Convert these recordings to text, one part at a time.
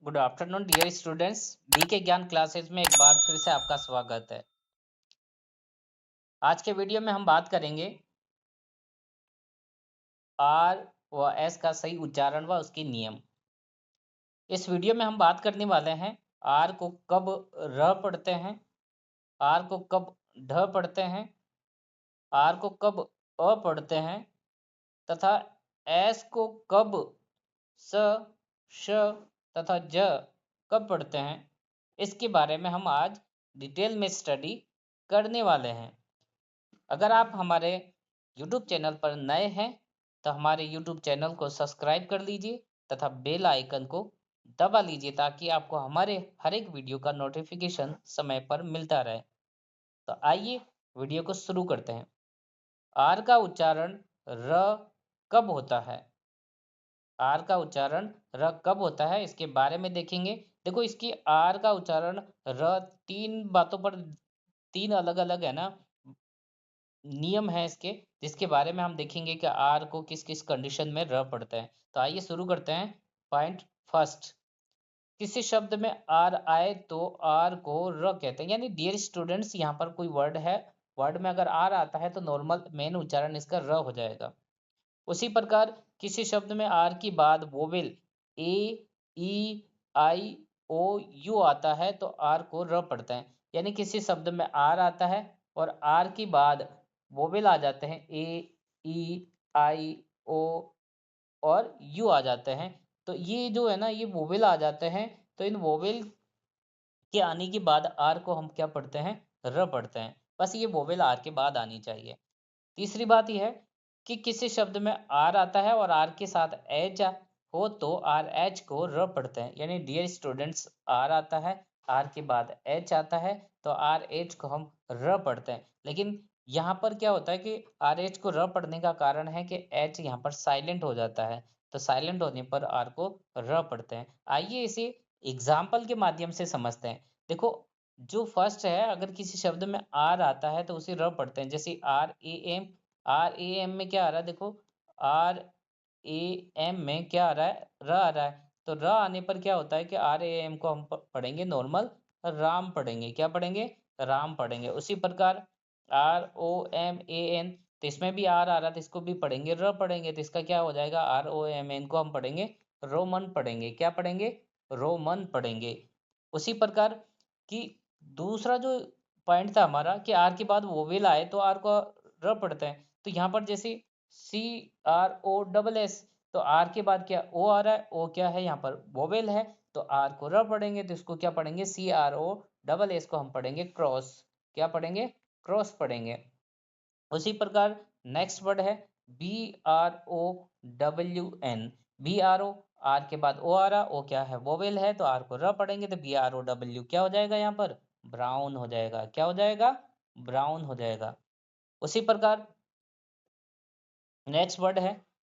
Good afternoon dear students. के ज्ञान classes में एक बार फिर से आपका स्वागत है। आज के वीडियो में हम बात करेंगे आर व एस का सही उच्चारण व उसके नियम। इस वीडियो में हम बात करने वाले हैं आर को कब र पढ़ते हैं, आर को कब ढ पढ़ते हैं, आर को कब अ पढ़ते हैं तथा एस को कब स, श तथा ज कब पढ़ते हैं। इसके बारे में हम आज डिटेल में स्टडी करने वाले हैं। अगर आप हमारे YouTube चैनल पर नए हैं तो हमारे YouTube चैनल को सब्सक्राइब कर लीजिए तथा बेल आइकन को दबा लीजिए ताकि आपको हमारे हर एक वीडियो का नोटिफिकेशन समय पर मिलता रहे। तो आइए वीडियो को शुरू करते हैं। आर का उच्चारण र कब होता है? आर का उच्चारण र कब होता है इसके बारे में देखेंगे। देखो, इसकी आर का उच्चारण र तीन बातों पर, तीन अलग अलग है ना नियम है इसके, जिसके बारे में हम देखेंगे कि आर को किस किस कंडीशन में र पढ़ते हैं। तो आइए शुरू करते हैं। पॉइंट फर्स्ट, किसी शब्द में आर आए तो आर को र कहते हैं। यानी डियर स्टूडेंट्स, यहाँ पर कोई वर्ड है, वर्ड में अगर आर आता है तो नॉर्मल मेन उच्चारण इसका र हो जाएगा। उसी प्रकार किसी शब्द में आर की बाद vowel A, E, I, O, you आता है तो आर को र पढ़ते हैं। यानी किसी शब्द में आर आता है और आर की बाद वोवेल आ जाते हैं, ए, ई, आई, ओ और यू आ जाते हैं। तो ये जो है ना, ये वोवेल आ जाते हैं। तो इन वोवेल के आने के बाद आर को हम क्या पढ़ते हैं? र पढ़ते हैं। बस ये वोवेल आर के बाद आनी चाहिए। तीसरी बात यह है कि किसी शब्द में आर आता है और आर के साथ एच हो तो आर एच को र पढ़ते हैं। यानी डियर स्टूडेंट्स, आर आता है, आर के बाद एच आता है तो आर एच को हम र पढ़ते हैं। लेकिन यहाँ पर क्या होता है कि आर एच को र पढ़ने का कारण है कि एच यहाँ पर साइलेंट हो जाता है, तो साइलेंट होने पर आर को र पढ़ते हैं। आइए इसे एग्जाम्पल के माध्यम से समझते हैं। देखो, जो फर्स्ट है, अगर किसी शब्द में आर आता है तो उसे र पढ़ते हैं। जैसे R A M, R A M में क्या आ रहा है? देखो, आर ए एम में क्या आ रहा है? र आ रहा है। तो र आने पर क्या होता है कि आर ए एम को हम पढ़ेंगे नॉर्मल राम पढ़ेंगे। क्या पढ़ेंगे? राम पढ़ेंगे। उसी प्रकार R O M A N, तो इसमें भी आर आ रहा है तो इसको भी पढ़ेंगे र पढ़ेंगे। तो इसका क्या हो जाएगा? आर ओ एम एन को हम पढ़ेंगे रोमन पढ़ेंगे। क्या पढ़ेंगे? रोमन पढ़ेंगे। उसी प्रकार कि दूसरा जो पॉइंट था हमारा कि आर के बाद वोवेल आए तो आर को र पढ़ते हैं। तो यहाँ पर जैसे C R O double S, तो आर के बाद क्या ओ आ रहा है? ओ क्या है? यहाँ पर वोवेल है तो आर को र पढ़ेंगे। तो इसको क्या पढ़ेंगे? C R O double S को हम पढ़ेंगे क्रॉस। क्या पढ़ेंगे? क्रॉस पढ़ेंगे। उसी प्रकार नेक्स्ट वर्ड है B R O W N. B R O, R के बाद ओ आ रहा, ओ क्या है? वोवेल है तो आर को र पढ़ेंगे। तो बी आर ओ डब्ल्यू क्या हो जाएगा? यहाँ पर ब्राउन हो जाएगा। क्या हो जाएगा? ब्राउन हो जाएगा। उसी प्रकार नेक्स्ट वर्ड है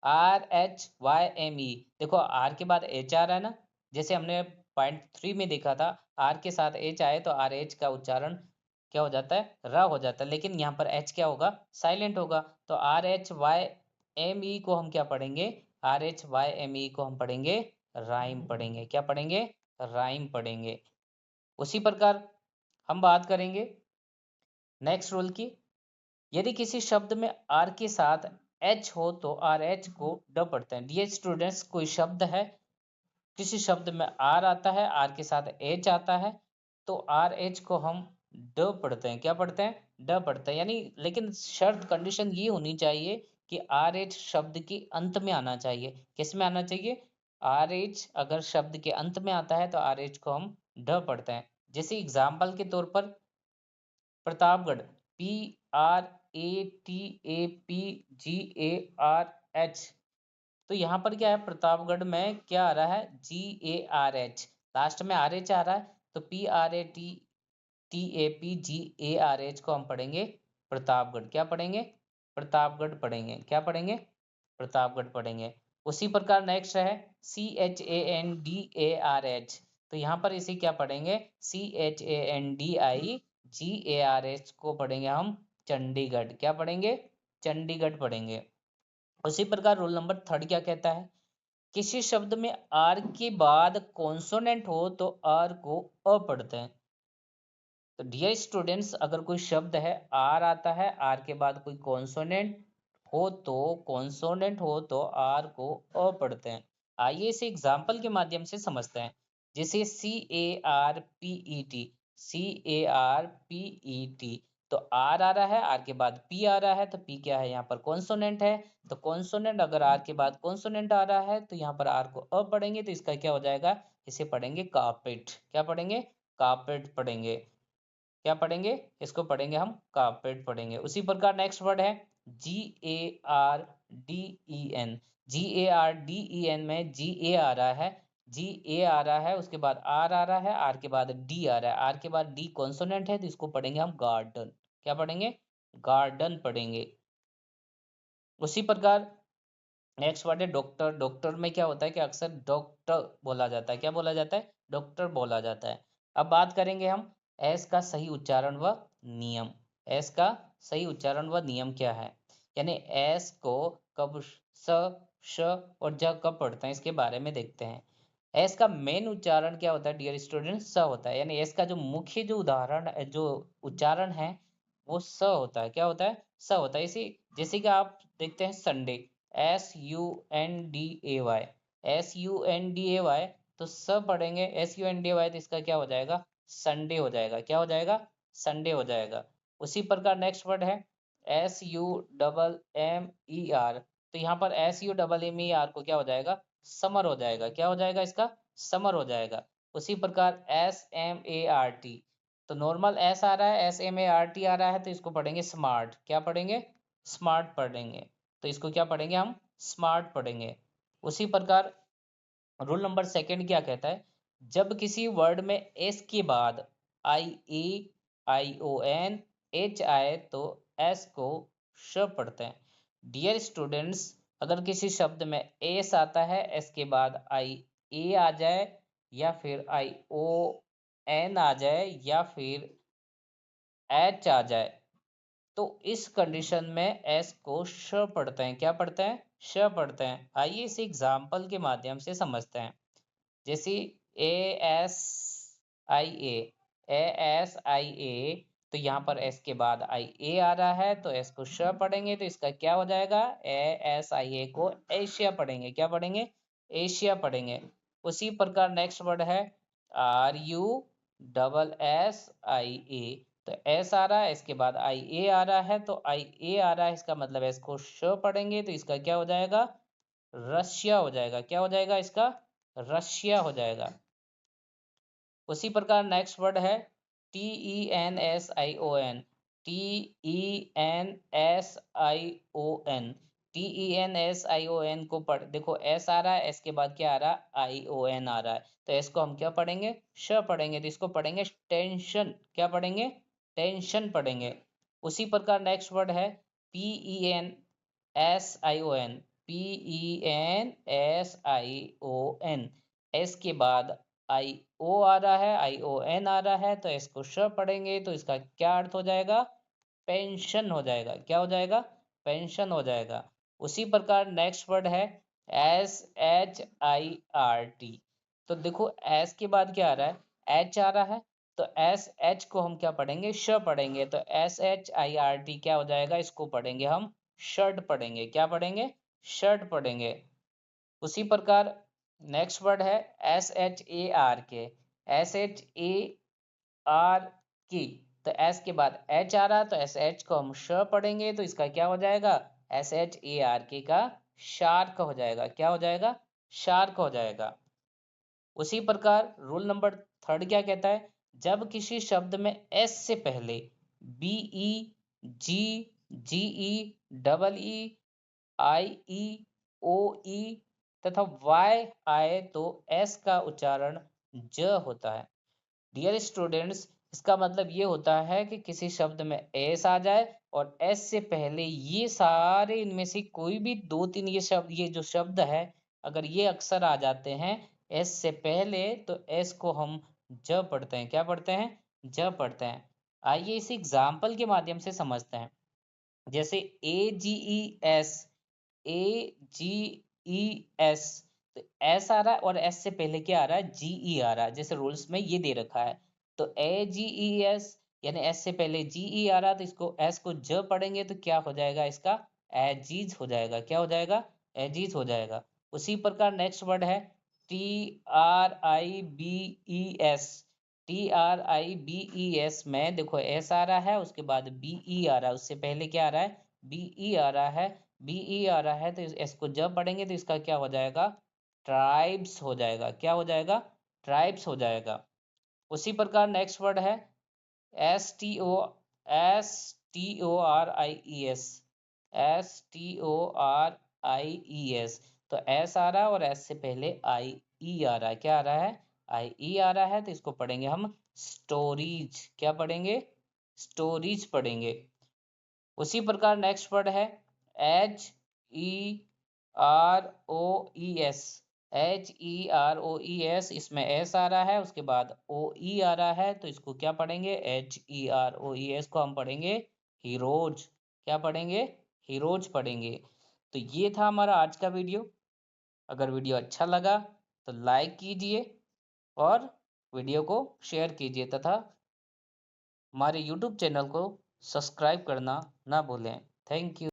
R H Y M E. देखो, आर के बाद एच आ रहा है ना, जैसे हमने पॉइंट 3 में देखा था, आर के साथ एच आए तो आर एच का उच्चारण क्या हो जाता है? र हो जाता है। लेकिन यहाँ पर एच क्या होगा? साइलेंट होगा। तो R H Y M E को हम क्या पढ़ेंगे? R H Y M E को हम पढ़ेंगे राइम पढ़ेंगे। क्या पढ़ेंगे? राइम पढ़ेंगे। उसी प्रकार हम बात करेंगे नेक्स्ट रूल की। यदि किसी शब्द में आर के साथ एच हो तो आर एच को ड पढ़ते हैं। डियर स्टूडेंट्स, कोई शब्द है, किसी शब्द में आर आता है, आर के साथ एच आता है तो आर एच को हम ड पढ़ते हैं। क्या पढ़ते हैं? ड पढ़ते हैं। यानी लेकिन शर्त कंडीशन ये होनी चाहिए कि आर एच शब्द के अंत में आना चाहिए। किस में आना चाहिए? आर एच अगर शब्द के अंत में आता है तो आर एच को हम ड पढ़ते हैं। जैसे एग्जाम्पल के तौर पर Pratapgarh, P R A T A P G A R H, तो यहाँ पर क्या है? प्रतापगढ़ में क्या आ रहा है? जी ए आर एच, लास्ट में आर एच आ रहा है तो P R A T T A P G A R H को हम पढ़ेंगे प्रतापगढ़। क्या पढ़ेंगे? प्रतापगढ़ पढ़ेंगे। क्या पढ़ेंगे? प्रतापगढ़ पढ़ेंगे। उसी प्रकार नेक्स्ट है C H A N D A R H, तो यहाँ पर इसे क्या पढ़ेंगे? C H A N D I G A R H को पढ़ेंगे हम चंडीगढ़। क्या पढ़ेंगे? चंडीगढ़ पढ़ेंगे। उसी प्रकार रूल नंबर 3 क्या कहता है? किसी शब्द में आर के बाद कॉन्सोनेंट हो तो आर को अ पढ़ते हैं। तो डियर स्टूडेंट्स, अगर कोई शब्द है आर आता है, आर के बाद कोई कॉन्सोनेंट हो तो आर को अ पढ़ते हैं। आइए इसे एग्जाम्पल के माध्यम से समझते हैं। जैसे CARPET, तो आर आ रहा है, आर के बाद पी आ रहा है, तो पी क्या है, यहाँ पर कॉन्सोनेंट है। तो कॉन्सोनेंट अगर आर के बाद कॉन्सोनेंट आ रहा है तो यहाँ पर आर को अ पढ़ेंगे, तो इसका क्या हो जाएगा, इसे पढ़ेंगे कार्पेट। क्या पढ़ेंगे, कार्पेट पढ़ेंगे। क्या पढ़ेंगे, इसको पढ़ेंगे हम कार्पेट पढ़ेंगे। उसी प्रकार नेक्स्ट वर्ड है GARDEN। GARDEN में GA आ रहा है, GA आ रहा है, उसके बाद आर आ रहा है, आर के बाद डी आ रहा है, आर के बाद डी कॉन्सोनेंट है, तो इसको पढ़ेंगे हम गार्डन। क्या पढ़ेंगे, गार्डन पढ़ेंगे। उसी प्रकार नेक्स्ट वर्ड है डॉक्टर। डॉक्टर में क्या होता है कि अक्सर डॉक्टर बोला जाता है। क्या बोला जाता है, डॉक्टर बोला जाता है। अब बात करेंगे हम एस का सही उच्चारण व नियम। एस का सही उच्चारण व नियम क्या है, यानी एस को कब स, श और ज कब पढ़ते हैं, इसके बारे में देखते हैं। एस का मेन उच्चारण क्या होता है डियर स्टूडेंट, स होता है। यानी एस का जो मुख्य जो उच्चारण है वो स होता है। क्या होता है, स होता है। इसी जैसे कि आप देखते हैं संडे, SUNDAY, SUNDAY, तो स पढ़ेंगे SUNDAY, तो इसका क्या हो जाएगा, संडे हो जाएगा। क्या हो जाएगा, संडे हो जाएगा। उसी प्रकार नेक्स्ट वर्ड है SUMMER, तो यहाँ पर SUMMER को क्या हो जाएगा, समर हो जाएगा। क्या हो जाएगा, इसका समर हो जाएगा। उसी प्रकार SMART, तो नॉर्मल एस आ रहा है, SMART आ रहा है, तो इसको पढ़ेंगे स्मार्ट। क्या पढ़ेंगे, स्मार्ट पढ़ेंगे। तो इसको क्या पढ़ेंगे हम, स्मार्ट पढ़ेंगे। उसी प्रकार रूल नंबर सेकंड क्या कहता है, जब किसी वर्ड में एस के बाद IAION H आए तो एस को श पढ़ते हैं। डियर स्टूडेंट्स, अगर किसी शब्द में एस आता है, एस के बाद IA आ जाए, या फिर ION आ जाए, या फिर H आ जाए, तो इस कंडीशन में एस को श पढ़ते हैं। क्या पढ़ते हैं, श पढ़ते हैं। आइए इसे एग्जाम्पल के माध्यम से समझते हैं। जैसे ASIA, तो यहाँ पर एस के बाद IA आ रहा है, तो एस को श पढ़ेंगे, तो इसका क्या हो जाएगा, ASIA को एशिया पढ़ेंगे। क्या पढ़ेंगे, एशिया पढ़ेंगे। उसी प्रकार नेक्स्ट वर्ड है RUSSIA, तो एस आ रहा है, इसके बाद IA आ रहा है, तो IA आ रहा है, इसका मतलब है इसको श पढ़ेंगे, तो इसका क्या हो जाएगा, रशिया हो जाएगा। क्या हो जाएगा, इसका रशिया हो जाएगा। उसी प्रकार नेक्स्ट वर्ड है TENSION, TENSION, TENSION को पढ़, देखो एस आ रहा है, एस के बाद क्या आ रहा है, ION आ रहा है, तो एस को हम क्या पढ़ेंगे, श पढ़ेंगे, तो इसको पढ़ेंगे टेंशन। क्या पढ़ेंगे, टेंशन पढ़ेंगे। उसी प्रकार नेक्स्ट वर्ड है PENSION, PENSION, एस के बाद IO आ रहा है, ION आ रहा है, तो इसको श पढ़ेंगे, तो इसका क्या अर्थ हो जाएगा, पेंशन हो जाएगा। क्या हो जाएगा, पेंशन हो जाएगा। उसी प्रकार नेक्स्ट वर्ड है SHIRT, तो देखो एस के बाद क्या आ रहा है, एच आ रहा है, तो SH को हम क्या पढ़ेंगे, श पढ़ेंगे, तो SHIRT क्या हो जाएगा, इसको पढ़ेंगे हम शर्ट पढ़ेंगे। क्या पढ़ेंगे, शर्ट पढ़ेंगे। उसी प्रकार नेक्स्ट वर्ड है SHARK, SHARK, तो एस के बाद एच आ रहा है, तो SH को हम श पढ़ेंगे, तो इसका क्या हो जाएगा, SHARK का शार्क हो जाएगा। क्या हो जाएगा, शार्क हो जाएगा। उसी प्रकार रूल नंबर थर्ड क्या कहता है, जब किसी शब्द में एस से पहले BEGGEEIEOE तथा वाई आए तो एस का उच्चारण ज होता है। डियर स्टूडेंट्स, इसका मतलब ये होता है कि किसी शब्द में एस आ जाए और एस से पहले ये सारे इनमें से कोई भी दो तीन ये जो शब्द है, अगर ये अक्षर आ जाते हैं एस से पहले, तो एस को हम ज पढ़ते हैं। क्या पढ़ते हैं, ज पढ़ते हैं। आइए इस एग्जाम्पल के माध्यम से समझते हैं। जैसे AGES, AGES, तो एस आ रहा है और एस से पहले क्या आ रहा है, जीई आ रहा है, जैसे रूल्स में ये दे रखा है। तो AGES यानी एस से पहले जीई आ रहा है, तो इसको एस को ज पढ़ेंगे तो क्या हो जाएगा, इसका एजीज हो जाएगा। क्या हो जाएगा, एजीज हो जाएगा। उसी प्रकार नेक्स्ट वर्ड है TRIBES। TRIBES में देखो एस आ रहा है, उसके बाद BE आ रहा है, उससे पहले क्या आ रहा है, BE आ रहा है। BE आ रहा है तो एस को जब पढ़ेंगे तो इसका क्या हो जाएगा, ट्राइब्स हो जाएगा। क्या हो जाएगा, ट्राइब्स हो जाएगा। उसी प्रकार नेक्स्ट वर्ड है STORIES। STORIES। तो एस आ रहा है और एस से पहले IE आ रहा है। क्या आ रहा है, IE आ रहा है, तो इसको पढ़ेंगे हम स्टोरीज। क्या पढ़ेंगे, स्टोरीज पढ़ेंगे। उसी प्रकार नेक्स्ट वर्ड है HEROES। HEROES, इसमें एस आ रहा है, उसके बाद OE आ रहा है, तो इसको क्या पढ़ेंगे, HEROES को हम पढ़ेंगे हीरोज। क्या पढ़ेंगे, हीरोज पढ़ेंगे। तो ये था हमारा आज का वीडियो। अगर वीडियो अच्छा लगा तो लाइक कीजिए और वीडियो को शेयर कीजिए तथा हमारे YouTube चैनल को सब्सक्राइब करना ना भूलें। Thank you.